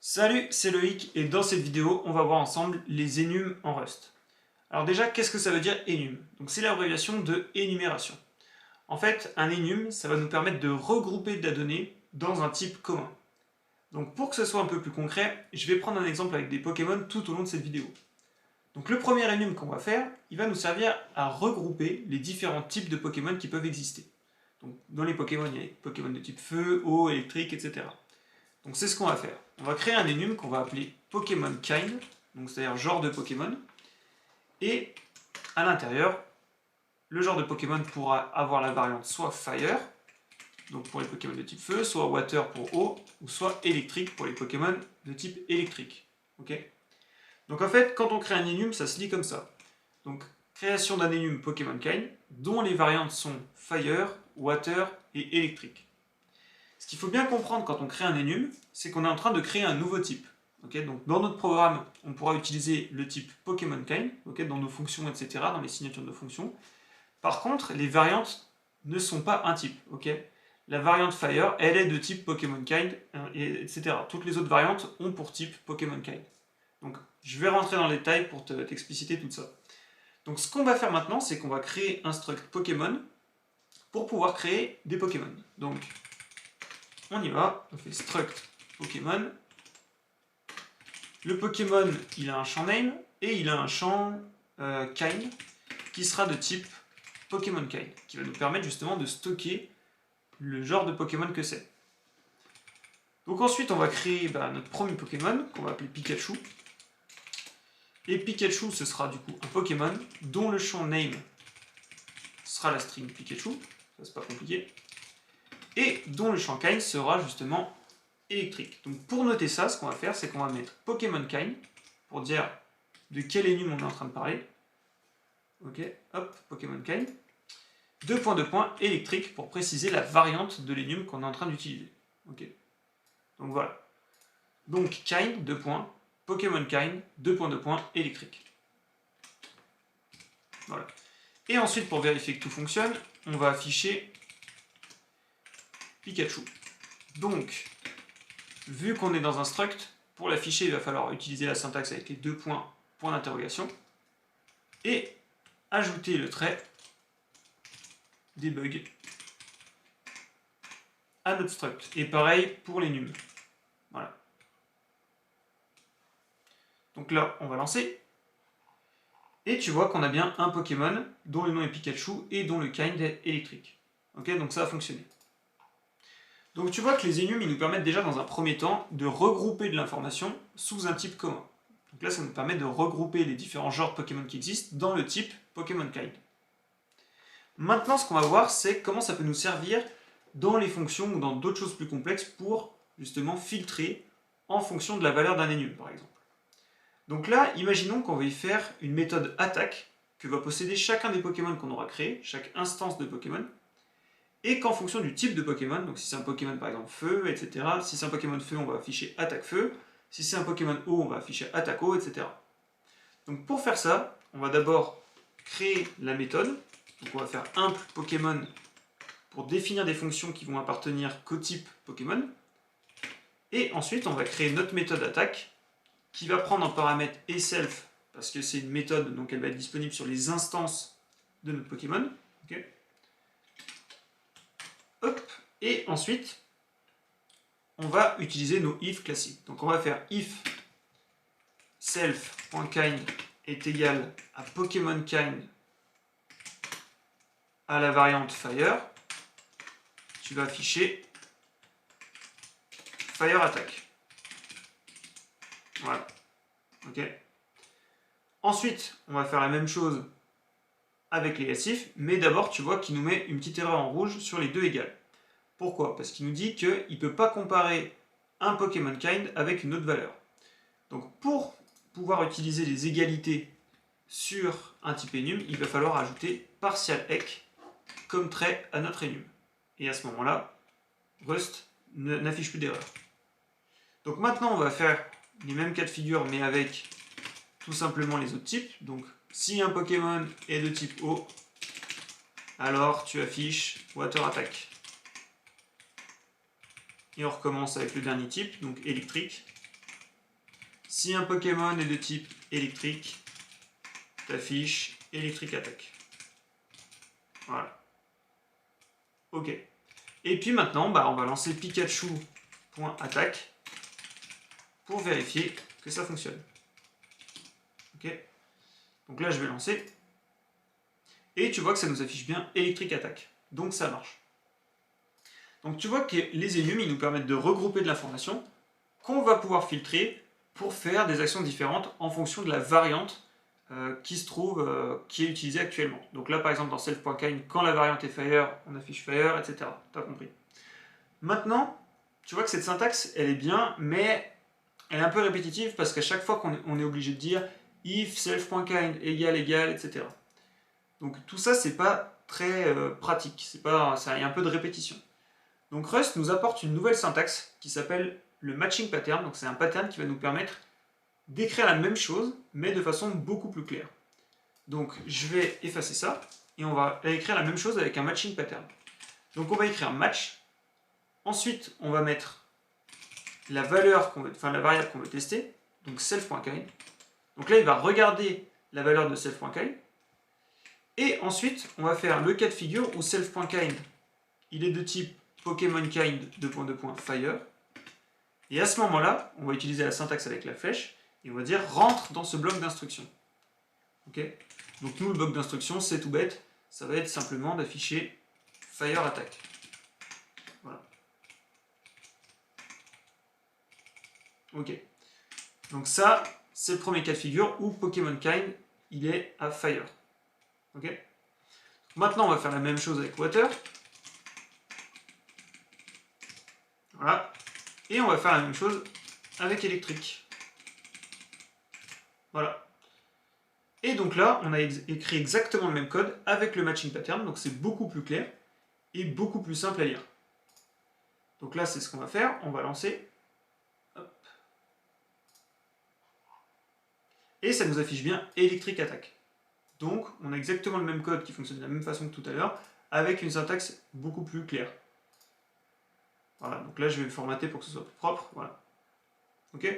Salut, c'est Loïc et dans cette vidéo, on va voir ensemble les énums en Rust. Alors déjà, qu'est-ce que ça veut dire enum? Donc c'est l'abréviation de énumération. En fait, un enum, ça va nous permettre de regrouper de la donnée dans un type commun. Donc pour que ce soit un peu plus concret, je vais prendre un exemple avec des Pokémon tout au long de cette vidéo. Donc le premier enum qu'on va faire, il va nous servir à regrouper les différents types de Pokémon qui peuvent exister. Donc dans les Pokémon, il y a les Pokémon de type feu, eau, électrique, etc. Donc c'est ce qu'on va faire. On va créer un enum qu'on va appeler Pokémon Kind, donc c'est-à-dire genre de Pokémon, et à l'intérieur, le genre de Pokémon pourra avoir la variante soit Fire, donc pour les Pokémon de type feu, soit Water pour eau, ou soit électrique pour les Pokémon de type électrique. Ok. Donc en fait, quand on crée un enum, ça se lit comme ça. Donc création d'un enum Pokémon Kind, dont les variantes sont Fire, Water et électrique. Ce qu'il faut bien comprendre quand on crée un enum, c'est qu'on est en train de créer un nouveau type. Okay, donc dans notre programme, on pourra utiliser le type Pokémon Kind, okay, dans nos fonctions, etc., dans les signatures de nos fonctions. Par contre, les variantes ne sont pas un type. Okay. La variante Fire, elle est de type Pokémon Kind, etc. Toutes les autres variantes ont pour type Pokémon Kind. Donc je vais rentrer dans les détails pour t'expliciter tout ça. Donc ce qu'on va faire maintenant, c'est qu'on va créer un struct Pokémon pour pouvoir créer des Pokémon. Donc on y va, on fait struct Pokémon. Le Pokémon, il a un champ name et il a un champ kind qui sera de type Pokémon kind, qui va nous permettre justement de stocker le genre de Pokémon que c'est. Donc ensuite, on va créer notre premier Pokémon, qu'on va appeler Pikachu. Et Pikachu, ce sera du coup un Pokémon dont le champ name sera la string Pikachu, ça c'est pas compliqué, et dont le champ kind sera justement électrique. Donc pour noter ça, ce qu'on va faire, c'est qu'on va mettre Pokémon Kind, pour dire de quel enum on est en train de parler. Ok, hop, Pokémon Kind. Deux points, électrique, pour préciser la variante de l'enum qu'on est en train d'utiliser. Ok, donc voilà. Donc Kind, deux points, Pokémon Kind, deux points, électrique. Voilà. Et ensuite, pour vérifier que tout fonctionne, on va afficher Pikachu. Donc, vu qu'on est dans un struct, pour l'afficher, il va falloir utiliser la syntaxe avec les deux points, point d'interrogation, et ajouter le trait debug à notre struct. Et pareil pour les nums. Voilà. Donc là, on va lancer. Et tu vois qu'on a bien un Pokémon dont le nom est Pikachu et dont le kind est électrique. Ok, donc ça a fonctionné. Donc tu vois que les enums, ils nous permettent déjà dans un premier temps de regrouper de l'information sous un type commun. Donc là, ça nous permet de regrouper les différents genres de Pokémon qui existent dans le type Pokémon Kind. Maintenant, ce qu'on va voir, c'est comment ça peut nous servir dans les fonctions ou dans d'autres choses plus complexes pour justement filtrer en fonction de la valeur d'un enum, par exemple. Donc là, imaginons qu'on va y faire une méthode attaque que va posséder chacun des Pokémon qu'on aura créé, chaque instance de Pokémon, et qu'en fonction du type de Pokémon, donc si c'est un Pokémon par exemple feu, etc., si c'est un Pokémon feu, on va afficher attaque feu, si c'est un Pokémon eau, on va afficher attaque eau, etc. Donc pour faire ça, on va d'abord créer la méthode, donc on va faire imp Pokémon pour définir des fonctions qui vont appartenir qu'au type Pokémon, et ensuite on va créer notre méthode attaque, qui va prendre en paramètre self, parce que c'est une méthode, donc elle va être disponible sur les instances de notre Pokémon. Okay. Hop. Et ensuite, on va utiliser nos if classiques. Donc on va faire if self.kind est égal à Pokémon kind à la variante fire. Tu vas afficher fire attack. Voilà. Ok. Ensuite, on va faire la même chose avec les actifs, mais d'abord, tu vois qu'il nous met une petite erreur en rouge sur les deux égales. Pourquoi? Parce qu'il nous dit qu'il ne peut pas comparer un Pokémon Kind avec une autre valeur. Donc pour pouvoir utiliser les égalités sur un type enum, il va falloir ajouter partial ec comme trait à notre enum. Et à ce moment-là, Rust n'affiche plus d'erreur. Donc maintenant, on va faire les mêmes cas de figure, mais avec tout simplement les autres types. Donc si un Pokémon est de type eau, alors tu affiches Water Attack. Et on recommence avec le dernier type, donc électrique. si un Pokémon est de type électrique, t'affiches électrique attaque. Voilà. Ok. Et puis maintenant, on va lancer Pikachu.attaque pour vérifier que ça fonctionne. Ok. Donc là, je vais lancer. Et tu vois que ça nous affiche bien électrique attaque. Donc ça marche. Donc tu vois que les enums, ils nous permettent de regrouper de l'information qu'on va pouvoir filtrer pour faire des actions différentes en fonction de la variante qui se trouve, qui est utilisée actuellement. Donc là, par exemple, dans self.kind, quand la variante est fire, on affiche fire, etc. T'as compris. Maintenant, tu vois que cette syntaxe, elle est bien, mais elle est un peu répétitive parce qu'à chaque fois qu'on est obligé de dire if self.kind égale, etc. Donc tout ça, c'est pas très pratique, ça y a un peu de répétition. Donc Rust nous apporte une nouvelle syntaxe qui s'appelle le matching pattern. Donc c'est un pattern qui va nous permettre d'écrire la même chose, mais de façon beaucoup plus claire. Donc je vais effacer ça, et on va écrire la même chose avec un matching pattern. Donc on va écrire match, ensuite on va mettre la valeur la variable qu'on veut tester, donc self.kind. Donc là il va regarder la valeur de self.kind, et ensuite on va faire le cas de figure où self.kind il est de type Pokémon kind fire, et à ce moment-là, on va utiliser la syntaxe avec la flèche, et on va dire rentre dans ce bloc d'instruction. Ok. Donc nous, le bloc d'instruction, c'est tout bête, ça va être simplement d'afficher fire attack. Voilà. Ok. Donc ça, c'est le premier cas de figure où Pokémon kind, il est à fire. Ok. Maintenant, on va faire la même chose avec water. Voilà. Et on va faire la même chose avec électrique. Voilà. Et donc là, on a écrit exactement le même code avec le matching pattern, donc c'est beaucoup plus clair et beaucoup plus simple à lire. Donc là, c'est ce qu'on va faire, on va lancer. Hop. Et ça nous affiche bien électrique attaque. Donc, on a exactement le même code qui fonctionne de la même façon que tout à l'heure, avec une syntaxe beaucoup plus claire. Voilà, donc là, je vais le formater pour que ce soit plus propre. Voilà. Ok.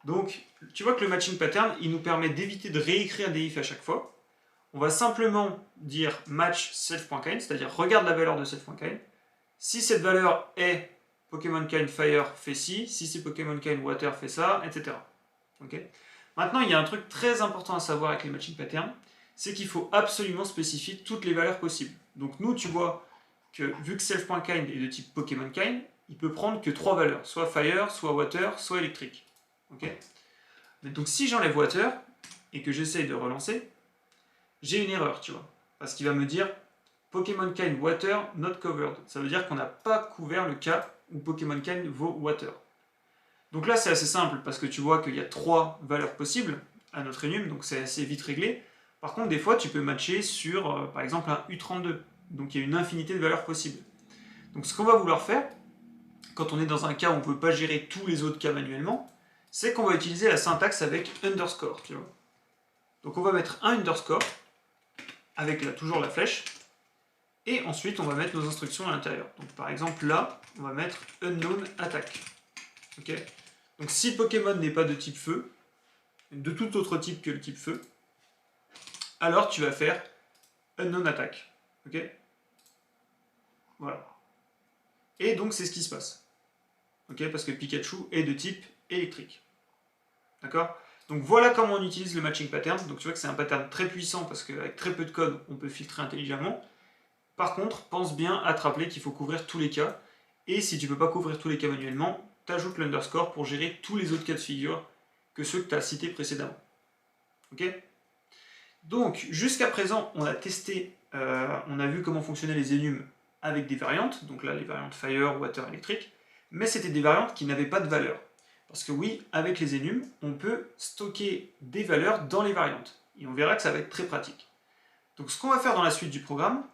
Donc, tu vois que le matching pattern, il nous permet d'éviter de réécrire des ifs à chaque fois. On va simplement dire match self.kind, c'est-à-dire regarde la valeur de self.kind. Si cette valeur est Pokémon kind fire, fait ci. Si c'est Pokémon kind water, fait ça, etc. Okay. Maintenant, il y a un truc très important à savoir avec les matching patterns, c'est qu'il faut absolument spécifier toutes les valeurs possibles. Donc nous, tu vois que vu que self.kind est de type Pokémon kind, il peut prendre que 3 valeurs, soit fire, soit water, soit électrique. Okay. Donc si j'enlève water et que j'essaye de relancer, j'ai une erreur, tu vois. Parce qu'il va me dire Pokémon kind water not covered. Ça veut dire qu'on n'a pas couvert le cas où Pokémon kind vaut water. Donc là, c'est assez simple parce que tu vois qu'il y a 3 valeurs possibles à notre enum, donc c'est assez vite réglé. Par contre, des fois, tu peux matcher sur, par exemple, un U32. Donc il y a une infinité de valeurs possibles. Donc ce qu'on va vouloir faire, quand on est dans un cas où on ne peut pas gérer tous les autres cas manuellement, c'est qu'on va utiliser la syntaxe avec underscore, tu vois. Donc on va mettre un underscore, avec là, toujours la flèche, et ensuite on va mettre nos instructions à l'intérieur. Donc par exemple là, on va mettre unknown attack. Ok. Donc si le Pokémon n'est pas de type feu, de tout autre type que le type feu, alors tu vas faire unknown attack. Ok. Voilà. Et donc c'est ce qui se passe. Ok, parce que Pikachu est de type électrique. D'accord. Donc voilà comment on utilise le matching pattern. Donc tu vois que c'est un pattern très puissant parce qu'avec très peu de code, on peut filtrer intelligemment. Par contre, pense bien à te rappeler qu'il faut couvrir tous les cas. Et si tu ne peux pas couvrir tous les cas manuellement, tu ajoutes l'underscore pour gérer tous les autres cas de figure que ceux que tu as cités précédemment. Ok. Donc jusqu'à présent, on a testé, on a vu comment fonctionnaient les enums avec des variantes. Donc là, les variantes fire, water, électrique. Mais c'était des variantes qui n'avaient pas de valeur. Parce que oui, avec les enums, on peut stocker des valeurs dans les variantes. Et on verra que ça va être très pratique. Donc ce qu'on va faire dans la suite du programme,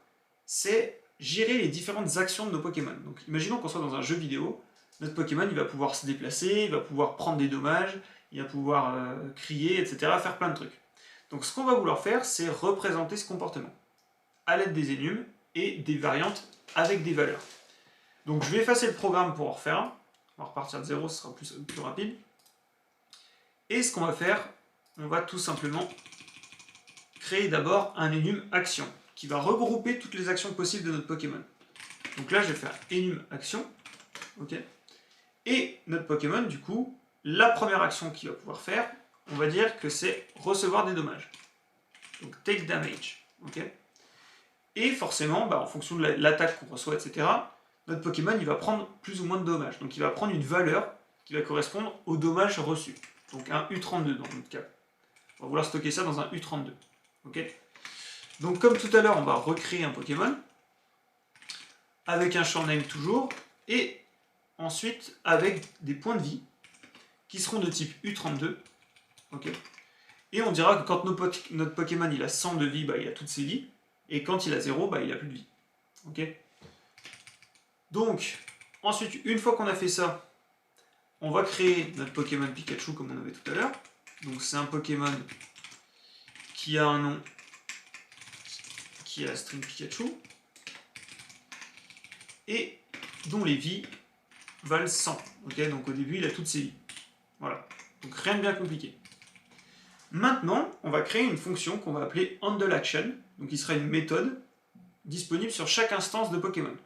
c'est gérer les différentes actions de nos Pokémon. Donc imaginons qu'on soit dans un jeu vidéo, notre Pokémon il va pouvoir se déplacer, il va pouvoir prendre des dommages, il va pouvoir crier, etc., faire plein de trucs. Donc ce qu'on va vouloir faire, c'est représenter ce comportement à l'aide des enums et des variantes avec des valeurs. Donc je vais effacer le programme pour en refaire un. On va repartir de zéro, ce sera plus rapide. Et ce qu'on va faire, on va tout simplement créer d'abord un enum action qui va regrouper toutes les actions possibles de notre Pokémon. Donc là, je vais faire enum action. Ok. Et notre Pokémon, du coup, la première action qu'il va pouvoir faire, on va dire que c'est recevoir des dommages. Donc take damage. Okay. Et forcément, en fonction de l'attaque qu'on reçoit, etc., notre Pokémon il va prendre plus ou moins de dommages. Donc il va prendre une valeur qui va correspondre aux dommages reçus. Donc un U32 dans notre cas. On va vouloir stocker ça dans un U32. Okay. Donc comme tout à l'heure, on va recréer un Pokémon avec un champ name toujours, et ensuite avec des points de vie qui seront de type U32. Okay. Et on dira que quand notre Pokémon il a 100 de vie, il a toutes ses vies. Et quand il a 0, il a plus de vie. Okay. Donc, ensuite, une fois qu'on a fait ça, on va créer notre Pokémon Pikachu comme on avait tout à l'heure. Donc c'est un Pokémon qui a un nom qui est la string Pikachu et dont les vies valent 100. Okay, donc au début, il a toutes ses vies. Voilà. Donc rien de bien compliqué. Maintenant, on va créer une fonction qu'on va appeler HandleAction, donc qui sera une méthode disponible sur chaque instance de Pokémon.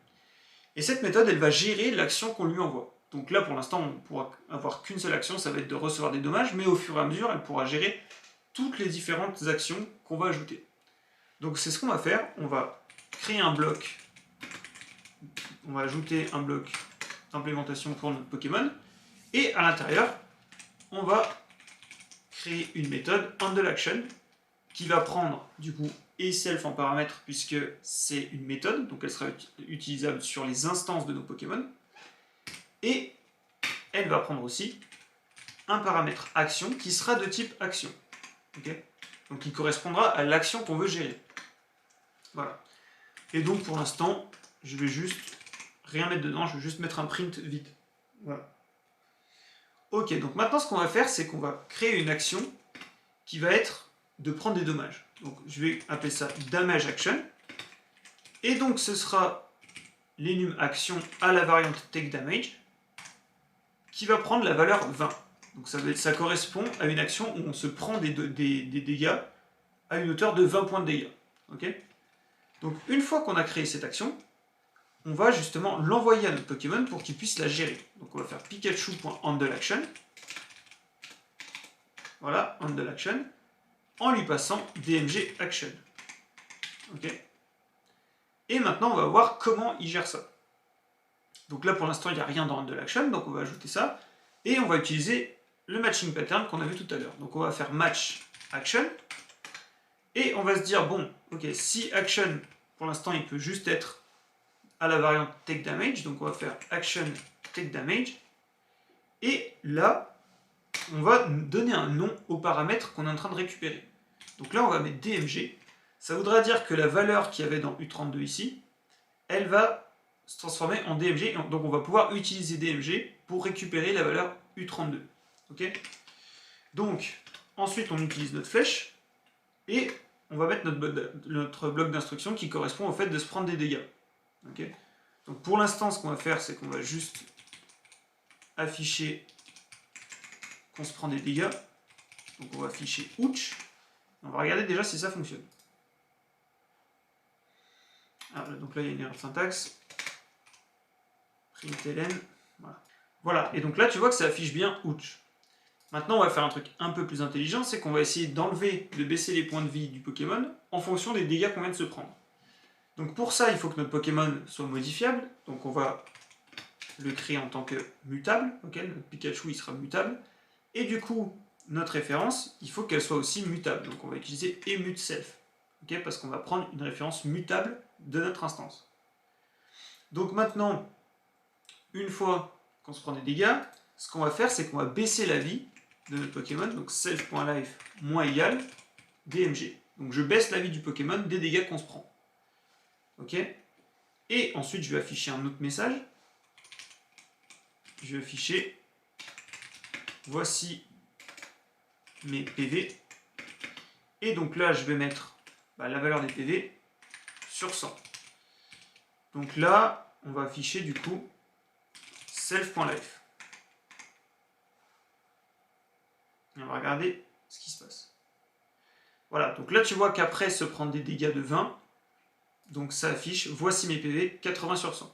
Et cette méthode, elle va gérer l'action qu'on lui envoie. Donc là, pour l'instant, on ne pourra avoir qu'une seule action, ça va être de recevoir des dommages, mais au fur et à mesure, elle pourra gérer toutes les différentes actions qu'on va ajouter. Donc c'est ce qu'on va faire, on va créer un bloc, on va ajouter un bloc d'implémentation pour notre Pokémon, et à l'intérieur, on va créer une méthode HandleAction qui va prendre du coup et self en paramètre puisque c'est une méthode, donc elle sera utilisable sur les instances de nos Pokémon, et elle va prendre aussi un paramètre action qui sera de type action, okay, donc qui correspondra à l'action qu'on veut gérer. Voilà. Et donc pour l'instant, je vais juste rien mettre dedans, je vais juste mettre un print vide. Voilà. Ok, donc maintenant ce qu'on va faire, c'est qu'on va créer une action qui va être de prendre des dommages. Donc je vais appeler ça damage action. Et donc ce sera l'enum action à la variante take damage qui va prendre la valeur 20. Donc ça correspond à une action où on se prend des dégâts à une hauteur de 20 points de dégâts. Okay, donc une fois qu'on a créé cette action, on va justement l'envoyer à notre Pokémon pour qu'il puisse la gérer. Donc on va faire Pikachu.HandleAction. Voilà, HandleAction, en lui passant DMG Action. Okay. Et maintenant, on va voir comment il gère ça. Donc là, pour l'instant, il n'y a rien dans HandleAction, donc on va ajouter ça. Et on va utiliser le matching pattern qu'on a vu tout à l'heure. Donc on va faire match action. Et on va se dire, bon, ok, si action, pour l'instant, il peut juste être à la variante take damage. Donc on va faire action take damage. Et là, on va donner un nom au paramètre qu'on est en train de récupérer. Donc là, on va mettre DMG. Ça voudra dire que la valeur qu'il y avait dans U32 ici, elle va se transformer en DMG. Donc on va pouvoir utiliser DMG pour récupérer la valeur U32. Okay, donc, ensuite, on utilise notre flèche et on va mettre notre bloc d'instruction qui correspond au fait de se prendre des dégâts. Okay, donc pour l'instant, ce qu'on va faire, c'est qu'on va juste afficher qu'on se prend des dégâts. Donc on va afficher ouch. On va regarder déjà si ça fonctionne. Alors, donc là, il y a une erreur de syntaxe. Println. Voilà. Voilà. Et donc là, tu vois que ça affiche bien ouch. Maintenant, on va faire un truc un peu plus intelligent, c'est qu'on va essayer d'enlever, de baisser les points de vie du Pokémon en fonction des dégâts qu'on vient de se prendre. Donc pour ça, il faut que notre Pokémon soit modifiable. Donc on va le créer en tant que mutable. Okay, notre Pikachu, il sera mutable. Et du coup, notre référence, il faut qu'elle soit aussi mutable. Donc on va utiliser emutSelf. Okay, parce qu'on va prendre une référence mutable de notre instance. Donc maintenant, une fois qu'on se prend des dégâts, ce qu'on va faire, c'est qu'on va baisser la vie de notre Pokémon. Donc self.life moins égal DMG. Donc je baisse la vie du Pokémon des dégâts qu'on se prend. Ok. Et ensuite, je vais afficher un autre message. Je vais afficher voici mes PV. Et donc là, je vais mettre la valeur des PV sur 100. Donc là, on va afficher du coup self.life. Et on va regarder ce qui se passe. Voilà, donc là tu vois qu'après se prendre des dégâts de 20, donc ça affiche, voici mes PV, 80 sur 100.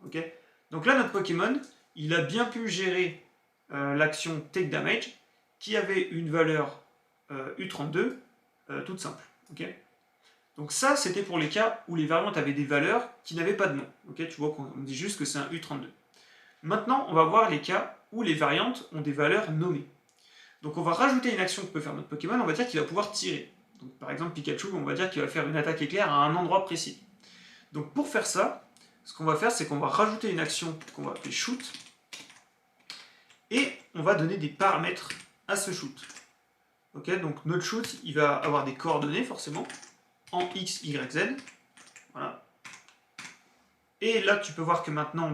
Okay, donc là notre Pokémon, il a bien pu gérer l'action Take Damage, qui avait une valeur U32, toute simple. Okay, donc ça, c'était pour les cas où les variantes avaient des valeurs qui n'avaient pas de nom. Okay, tu vois qu'on dit juste que c'est un U32. Maintenant, on va voir les cas où les variantes ont des valeurs nommées. Donc on va rajouter une action que peut faire notre Pokémon, on va dire qu'il va pouvoir tirer. Donc par exemple Pikachu, on va dire qu'il va faire une attaque éclair à un endroit précis. Donc pour faire ça, ce qu'on va faire, c'est qu'on va rajouter une action qu'on va appeler shoot, et on va donner des paramètres à ce shoot. Ok, donc notre shoot, il va avoir des coordonnées forcément, en X, Y, Z. Voilà. Et là, tu peux voir que maintenant,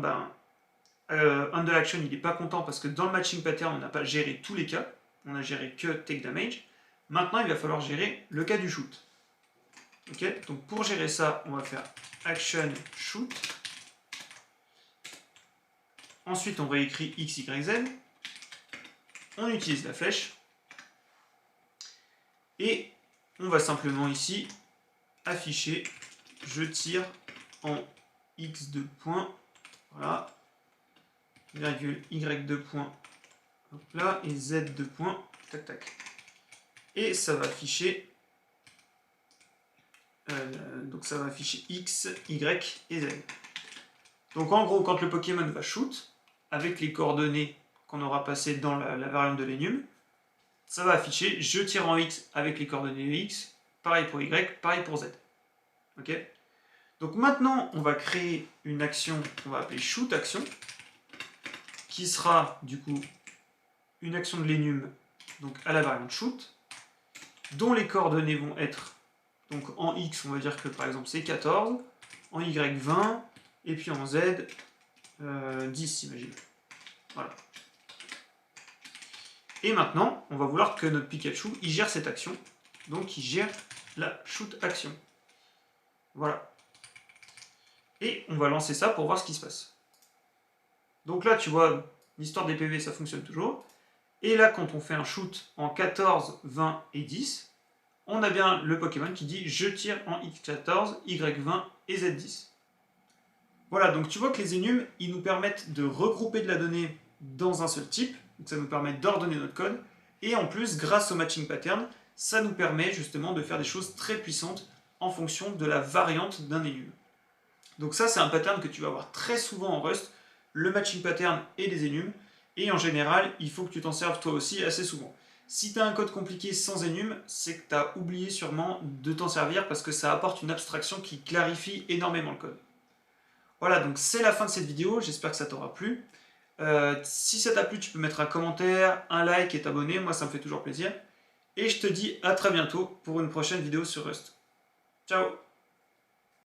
Handle Action, il n'est pas content parce que dans le matching pattern, on n'a pas géré tous les cas. On a géré que Take Damage. Maintenant, il va falloir gérer le cas du shoot. Ok, donc pour gérer ça, on va faire Action Shoot. Ensuite, on réécrit X, Y, Z. On utilise la flèche. Et on va simplement ici afficher je tire en X2 points. Voilà. Virgule Y2 points. Hop là. Et Z2 points. Tac, tac. Et ça va afficher donc ça va afficher X, Y et Z. Donc en gros, quand le Pokémon va shoot, avec les coordonnées qu'on aura passées dans la variante de l'énum, ça va afficher je tire en X avec les coordonnées de X, pareil pour Y, pareil pour Z. Ok ? Donc maintenant, on va créer une action qu'on va appeler shoot action, qui sera du coup une action de l'énum donc à la variante shoot, dont les coordonnées vont être donc en X, on va dire que par exemple c'est 14, en Y 20, et puis en Z 10, imagine. Voilà. Et maintenant, on va vouloir que notre Pikachu, il gère cette action, donc il gère la shoot action. Voilà. Et on va lancer ça pour voir ce qui se passe. Donc là, tu vois, l'histoire des PV, ça fonctionne toujours. Et là, quand on fait un shoot en 14, 20 et 10, on a bien le Pokémon qui dit je tire en X14, Y20 et Z10. Voilà, donc tu vois que les énums, ils nous permettent de regrouper de la donnée dans un seul type, donc ça nous permet d'ordonner notre code, et en plus, grâce au matching pattern, ça nous permet justement de faire des choses très puissantes en fonction de la variante d'un énum. Donc ça, c'est un pattern que tu vas avoir très souvent en Rust, le matching pattern et les énums, et en général, il faut que tu t'en serves toi aussi assez souvent. Si tu as un code compliqué sans énum, c'est que tu as oublié sûrement de t'en servir parce que ça apporte une abstraction qui clarifie énormément le code. Voilà, donc c'est la fin de cette vidéo, j'espère que ça t'aura plu. Si ça t'a plu, tu peux mettre un commentaire, un like et t'abonner, moi ça me fait toujours plaisir. Et je te dis à très bientôt pour une prochaine vidéo sur Rust. Ciao!